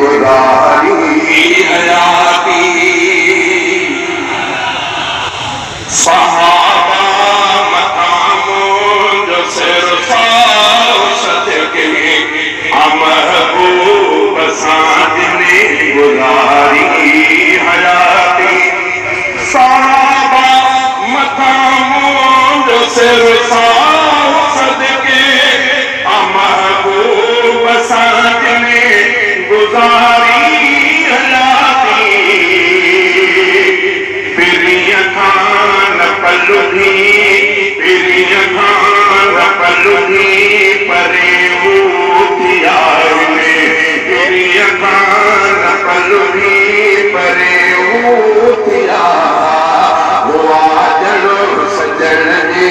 गुजारी हयाती सहाबा मकामों जो सिरसाओ सदके महबूब साजने गुजारी हयाती सहाबा मकामों जो सिरसाओ सदके महबूब साजने गुजारी हयाती पिरिया खान पलुधी पिरिया खान पलुधी परे ऊथियार में पिरिया खान पलुधी परे ऊथियार हुआ जलो सजन जी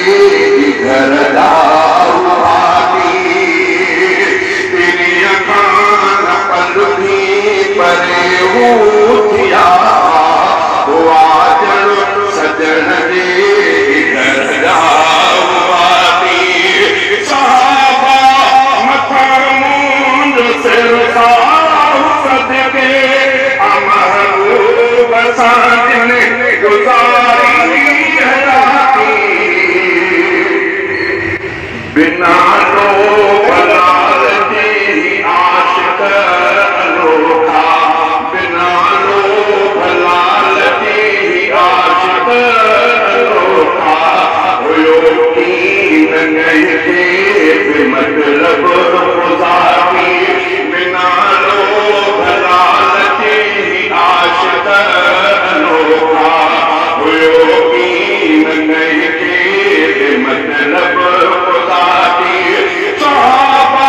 घर दाऊआती पिरिया खान पलुधी परे ऊथियार हुआ जलो सजन जी घर दाऊआती सहाबा मकामों जो सिरसाओ सदके महबूब साजने गुजारी हयाती बिना लो बलाल की आशिक अनोखा बिना लो बलाल की आशिक अनोखा हुयो कीन नहीं थे मतलब गुजारी बिना लो बलाल की आशिक अनोखा हुयो कीन नहीं थे मतलब गुजारी सहाबा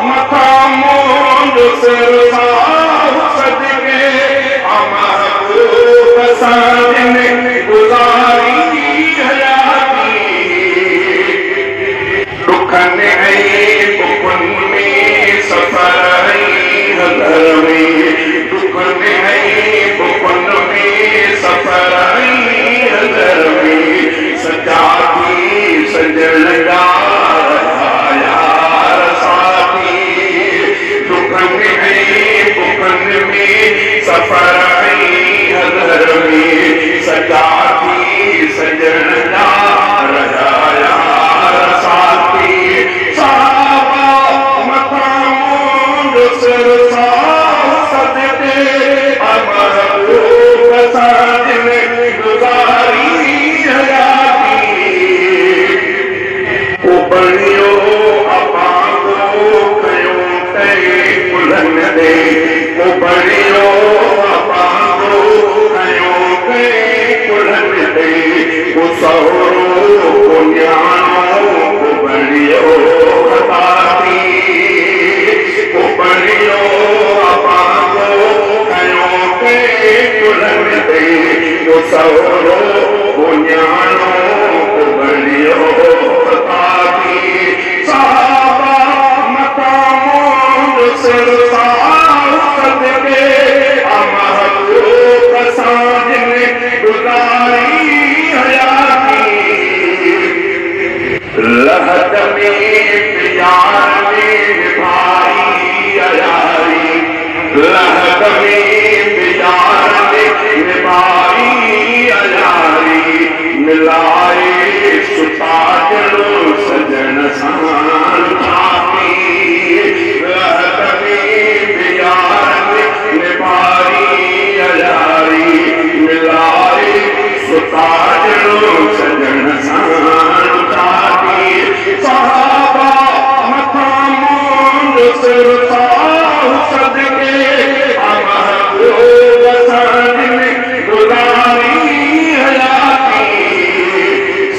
मकामों जो सिरसाओ सदके महबूब साजने गुजारी हयाती दुखन आई बुखन में सफर आई घर में दुखन आई बुखन में सफर आई घर में सजाती सजन यार साथी दुखन आई बुखन में सफर आई घर में सजाती सजन यार साथी सहाबा मकामों जो सिरसाओ सदके महबूब साजने गुजारी हयाती उबड़ियो अपांगो कयो तई कुलन दे उबड़ियो अपांगो कयो तई कुलन दे उसरो पुण्यानो उबड़ियो खताती उबड़ियो अपांगो कयो तई कुलन दे उसरो पुण्यानो उबड़ियो खताती सहाबा मकामों जो सिरसाओ सदके महबूब साजने गुजारी हयाती लहद में प्यार में भाई अयारी लहद में प्यार में भाई अयारी मिलाए सुताजलो सजन सान छाती लहद में प्यार में भाई अयारी मिलाए सुताजलो सजन सान छाती सहाबा मकामों जो सिरसाओ सदके महबूब साजने गुजारी हयाती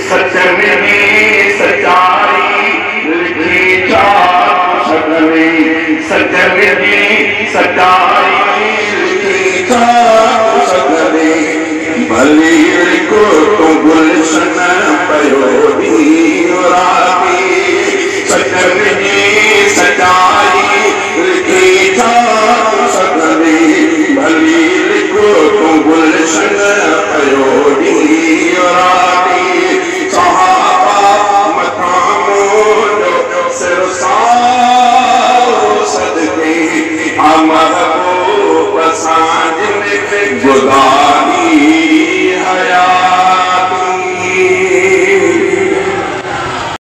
सजन ने सच्चाई लिखी चार सगने सजन ने सच्चाई लिखी चार सगने भली को तो गुलशन पयो राती सजन ने सच्चाई लिखी चार सगने भली को तो गुलशन पयो राती सहाबा मकामों जो सिरसाओ सदके महबूब खुदा